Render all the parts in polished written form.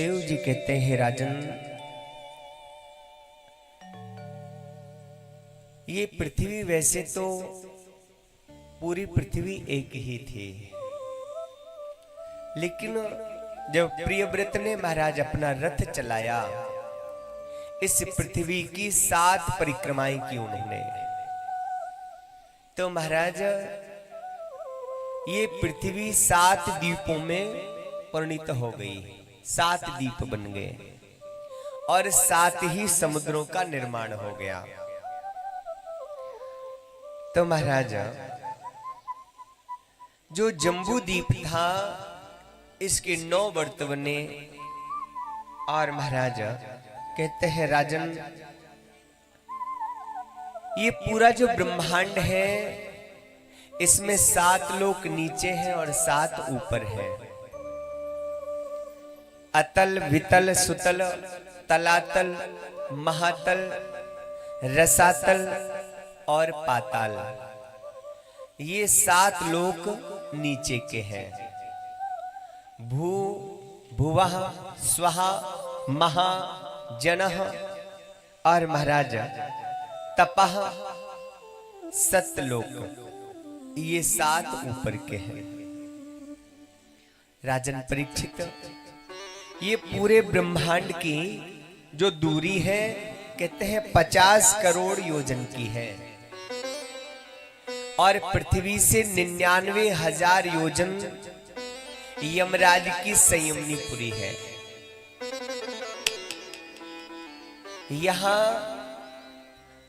सुखदेव जी कहते हैं, राजन ये पृथ्वी वैसे तो पूरी पृथ्वी एक ही थी, लेकिन जब प्रियव्रत ने महाराज अपना रथ चलाया, इस पृथ्वी की 7 परिक्रमाएं की उन्होंने, तो महाराज ये पृथ्वी 7 द्वीपों में परिणित हो गई, 7 द्वीप बन गए और 7 ही समुद्रों का निर्माण हो गया। तो महाराज जो जम्बू द्वीप था इसके 9 वर्त बने, और महाराज कहते हैं, राजन ये पूरा जो ब्रह्मांड है इसमें 7 लोक नीचे हैं और 7 ऊपर हैं। अतल, वितल, सुतल, तलातल, महातल, रसातल और पाताल, ये 7 लोक नीचे के हैं। भू, भुवः, स्वः, महा, जनः और महाराज तपः, सतलोक, ये 7 ऊपर के हैं। राजन परीक्षित, ये पूरे ब्रह्मांड की जो दूरी है कहते हैं 50 करोड़ योजन की है, और पृथ्वी से 99,000 योजन यमराज की संयमनीपुरी है। यहां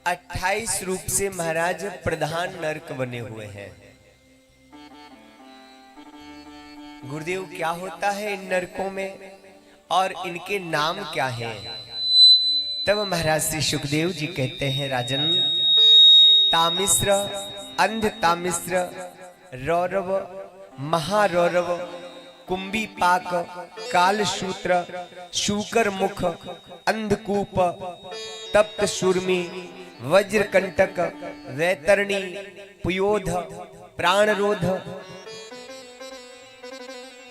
28 रूप से महाराज प्रधान नरक बने हुए हैं। गुरुदेव, क्या होता है इन नरकों में और इनके नाम क्या हैं? तब महाराज श्री सुखदेव जी कहते हैं, राजन तामिश्र, अंध तामिश्र, रौरव, महारौरव, कुंभी पाक, कालसूत्र, शूकर मुख, अंधकूप, तप्त शूर्मी, वज्रकंटक, वैतरणी, पुयोध, प्राणरोध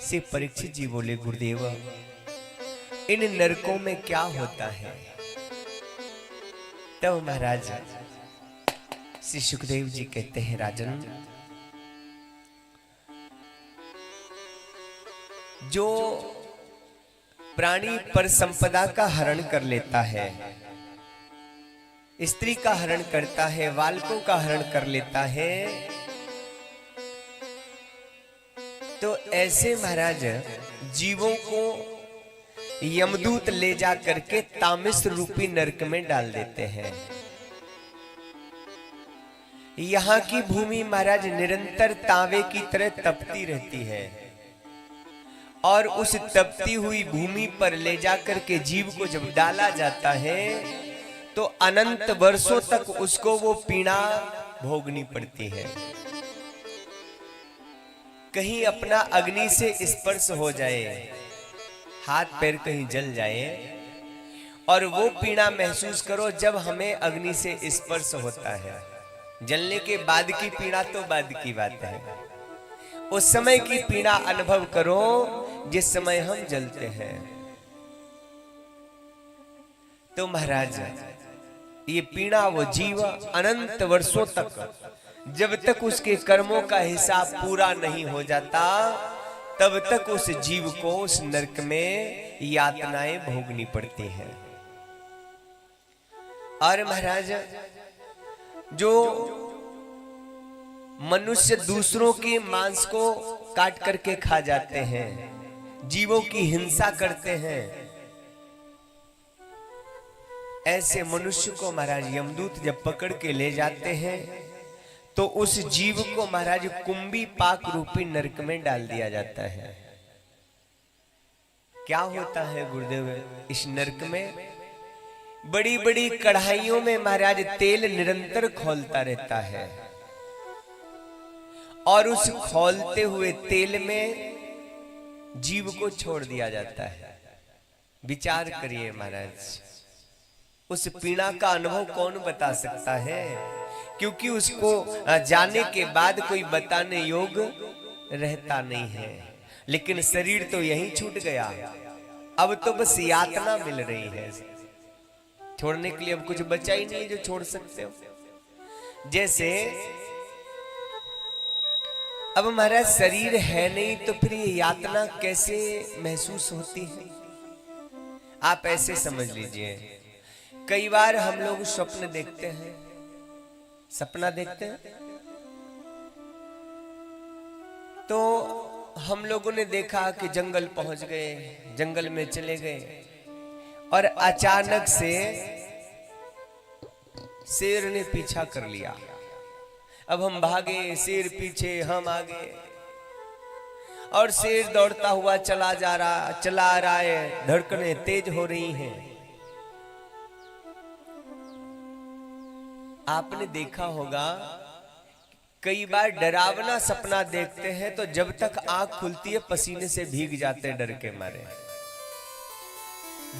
से परीक्षित जी बोले, गुरुदेव इन नरकों में क्या होता है? तब महाराज श्री सुखदेव जी कहते हैं, राजन जो प्राणी पर संपदा का हरण कर लेता है, स्त्री का हरण करता है, बालकों का हरण कर लेता है, तो ऐसे महाराज जीवों को यमदूत ले जा करके तामिस रूपी नरक में डाल देते हैं। यहां की भूमि महाराज निरंतर तांबे की तरह तपती रहती है, और उस तपती हुई भूमि पर ले जाकर के जीव को जब डाला जाता है तो अनंत वर्षों तक उसको वो पीड़ा भोगनी पड़ती है। कहीं अपना अग्नि से स्पर्श हो जाए, हाथ पैर कहीं जल जाए, और वो पीड़ा महसूस करो जब हमें अग्नि से स्पर्श होता है। जलने के बाद की पीड़ा तो बाद की बात है, उस समय की पीड़ा अनुभव करो जिस समय हम जलते हैं। तो महाराज ये पीड़ा वो जीव अनंत वर्षों तक, जब तक उसके कर्मों का हिसाब पूरा नहीं हो जाता, तब तक उस जीव को उस नरक में यातनाएं भोगनी पड़ती हैं। और महाराज जो मनुष्य दूसरों के मांस को काट करके खा जाते हैं, जीवों की हिंसा करते हैं, ऐसे मनुष्य को महाराज यमदूत जब पकड़ के ले जाते हैं तो उस जीव को महाराज कुंभी पाक रूपी नरक में डाल दिया जाता है। क्या होता है गुरुदेव इस नरक में? बड़ी बड़ी कढ़ाइयों में महाराज तेल निरंतर खौलता रहता है, और उस खौलते हुए तेल में जीव को छोड़ दिया जाता है। विचार करिए महाराज, उस पीड़ा का अनुभव कौन बता सकता है? क्योंकि उसको जाने के बाद कोई बताने योग रहता नहीं है, लेकिन शरीर तो यहीं छूट गया। अब तो बस यातना मिल रही है, छोड़ने के लिए अब कुछ बचा ही नहीं जो छोड़ सकते हो। जैसे अब हमारा शरीर है नहीं तो फिर ये यातना कैसे महसूस होती है? आप ऐसे समझ लीजिए, कई बार हम लोग स्वप्न देखते हैं, सपना देखते हैं, तो हम लोगों ने देखा कि जंगल पहुंच गए, जंगल में चले गए और अचानक से शेर ने पीछा कर लिया। अब हम भागे, शेर पीछे, हम आगे, और शेर दौड़ता हुआ चला आ रहा है, धड़कनें तेज हो रही हैं। आपने देखा होगा कई बार डरावना सपना देखते हैं तो जब तक आंख खुलती है पसीने से भीग जाते हैं डर के मारे।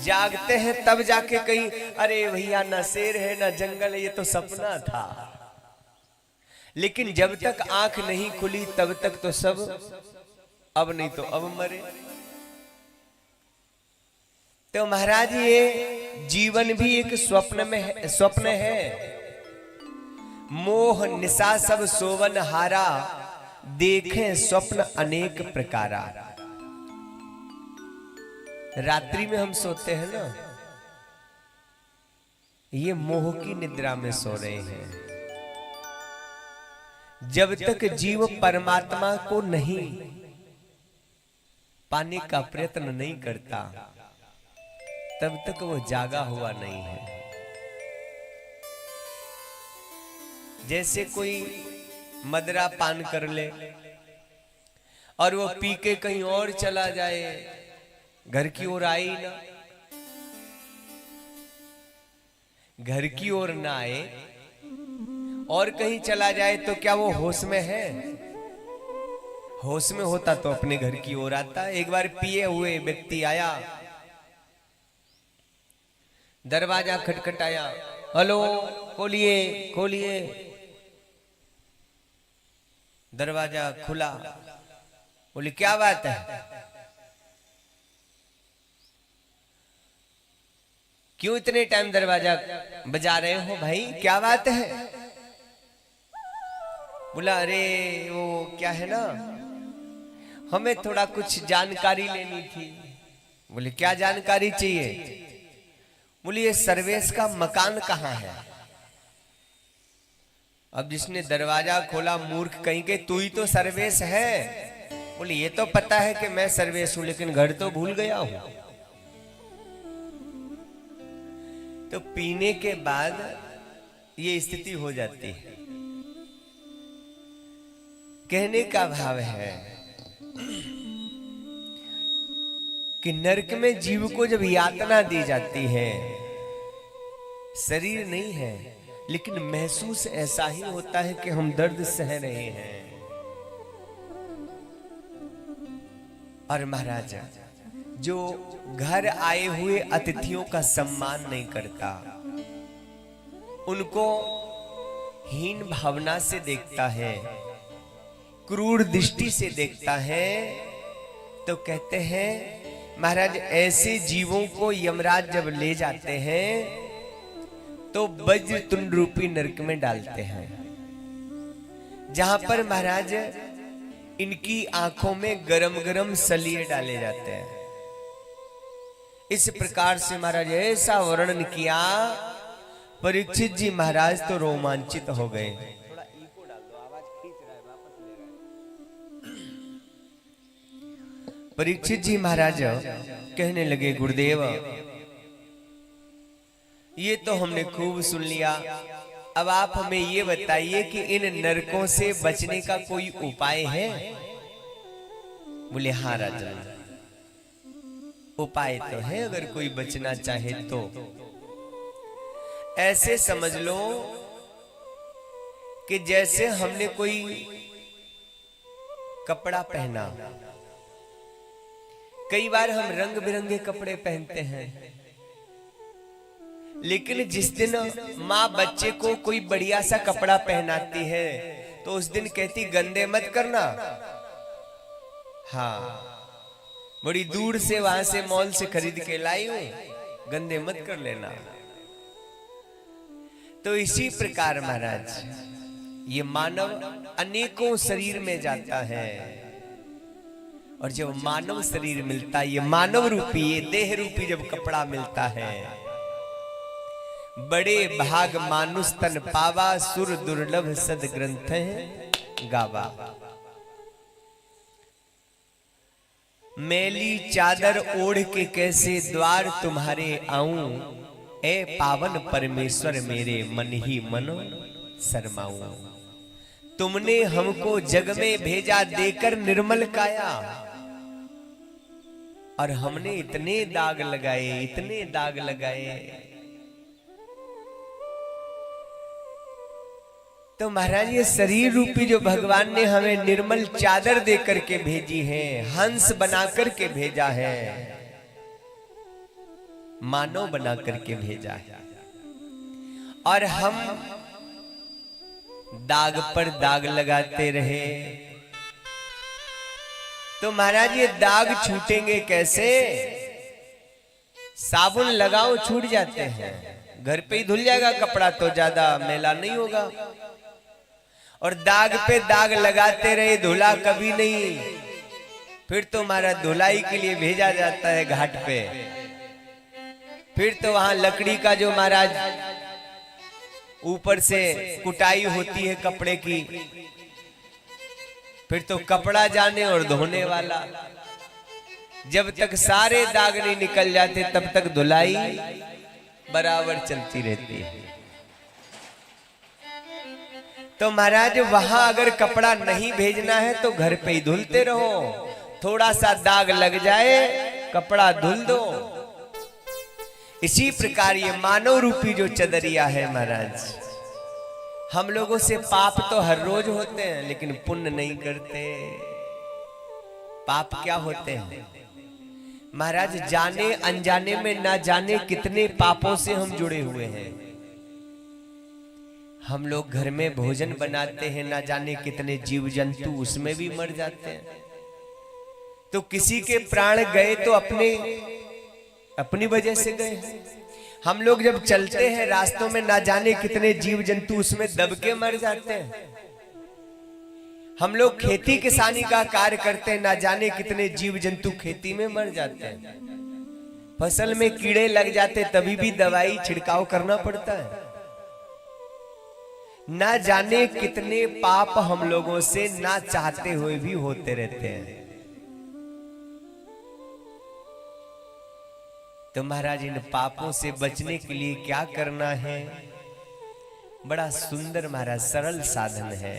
जागते हैं तब जाके कहीं अरे भैया ना शेर है ना जंगल है, ये तो सपना था। लेकिन जब तक आंख नहीं खुली तब तक तो सब अब नहीं तो अब मरे। तो महाराज ये जीवन भी एक स्वप्न है। मोह निशा सब सोवन हारा, देखें स्वप्न अनेक प्रकारा। रात्रि में हम सोते हैं ना, ये मोह की निद्रा में सो रहे हैं। जब तक जीव परमात्मा को नहीं पाने का प्रयत्न नहीं करता तब तक वो जागा हुआ नहीं है। जैसे कोई मदरा पान कर ले और वो पी के कहीं और चला जाए, घर की ओर आई ना, घर की ओर ना आए और कहीं चला जाए तो क्या वो होश में है? होश में होता तो अपने घर की ओर आता। एक बार पिए हुए व्यक्ति आया, दरवाजा खटखटाया, हेलो खोलिए खोलिए। दरवाजा खुला, बोले क्या बात है, क्यों इतने टाइम दरवाजा बजा रहे हो भाई, क्या बात है? बोला अरे वो क्या है ना, हमें थोड़ा कुछ जानकारी लेनी थी। बोले क्या जानकारी चाहिए? बोले ये सर्वेश का मकान कहाँ है? अब जिसने दरवाजा खोला मूर्ख कहीं के, तू ही तो सर्वेश है। बोले ये तो पता है कि मैं सर्वेश हूं लेकिन घर तो भूल गया हूं। तो पीने के बाद ये स्थिति हो जाती है। कहने का भाव है कि नरक में जीव को जब यातना दी जाती है, शरीर नहीं है लेकिन महसूस ऐसा ही होता है कि हम दर्द सह रहे हैं। और महाराज जो घर आए हुए अतिथियों का सम्मान नहीं करता, उनको हीन भावना से देखता है, क्रूर दृष्टि से देखता है, तो कहते हैं महाराज ऐसे जीवों को यमराज जब ले जाते हैं तो वज्र तुंड रूपी नरक में डालते हैं, जहां पर महाराज इनकी आंखों में गरम गरम सलिए डाले जाते हैं। इस प्रकार से महाराज ऐसा वर्णन किया, परीक्षित जी महाराज तो रोमांचित हो गए। परीक्षित जी महाराज कहने लगे गुरुदेव ये तो हमने खूब सुन लिया, अब आप हमें ये बताइए कि इन नरकों से बचने का कोई उपाय है? बोले हाँ राजा, उपाय तो है, अगर कोई बचना चाहे तो। ऐसे समझ लो कि जैसे हमने कोई कपड़ा पहना, कई बार हम रंग बिरंगे कपड़े पहनते हैं, लेकिन जिस दिन माँ बच्चे को कोई बढ़िया सा कपड़ा पहनाती है तो उस दिन कहती गंदे मत करना। हाँ, बड़ी दूर से वहां से मॉल से खरीद के लाई हूं, गंदे मत कर लेना। तो इसी प्रकार महाराज ये मानव अनेकों शरीर में जाता है, और जब मानव शरीर मिलता है, ये मानव रूपी, ये देह रूपी जब कपड़ा मिलता है, बड़े भाग मानुष तन पावा, सुर दुर्लभ सद ग्रंथ गावा। मैली चादर ओढ़ के कैसे द्वार तुम्हारे आऊं, ए पावन परमेश्वर मेरे मन ही मनो शर्माऊं। तुमने हमको जग में भेजा देकर निर्मल काया, और हमने इतने दाग लगाए, इतने दाग लगाए। तो महाराज ये शरीर रूपी जो भगवान ने हमें निर्मल चादर दे करके भेजी है, हंस बना करके भेजा है, मानव बना करके भेजा है, और हम दाग पर दाग लगाते रहे तो महाराज ये दाग छूटेंगे कैसे? साबुन लगाओ छूट जाते हैं, घर पे ही धुल जाएगा कपड़ा तो ज्यादा मैला नहीं होगा, और दाग पे दाग लगाते रहे, धुला कभी नहीं, फिर तो हमारा धुलाई के लिए भेजा जाता है घाट पे, फिर तो वहां लकड़ी का जो महाराज ऊपर से कुटाई होती है कपड़े की, फिर तो कपड़ा जाने और धोने वाला, जब तक सारे दाग नहीं निकल जाते तब तक धुलाई बराबर चलती रहती है। तो महाराज वहां अगर कपड़ा नहीं भेजना है तो घर पे ही धुलते रहो, थोड़ा सा दाग लग जाए कपड़ा धुल दो। इसी प्रकार ये मानव रूपी जो चदरिया है महाराज, हम लोगों से पाप तो हर रोज होते हैं लेकिन पुण्य नहीं करते। पाप क्या होते हैं महाराज? जाने अनजाने में ना जाने कितने पापों से हम जुड़े हुए हैं। हम लोग घर में भोजन बनाते हैं, ना जाने कितने जीव जंतु उसमें भी मर जाते हैं। तो किसी के प्राण गए तो अपनी वजह से गए। हम लोग जब चलते हैं रास्तों में, ना जाने कितने जीव जंतु उसमें दब के मर जाते हैं। हम लोग खेती किसानी का कार्य करते हैं, ना जाने कितने जीव जंतु खेती में मर जाते हैं। फसल में कीड़े लग जाते तभी भी दवाई छिड़काव करना पड़ता है। ना जाने कितने पाप हम लोगों से ना चाहते हुए भी होते रहते हैं। तो महाराज इन पापों से बचने के लिए क्या करना है? बड़ा सुंदर महाराज सरल साधन है।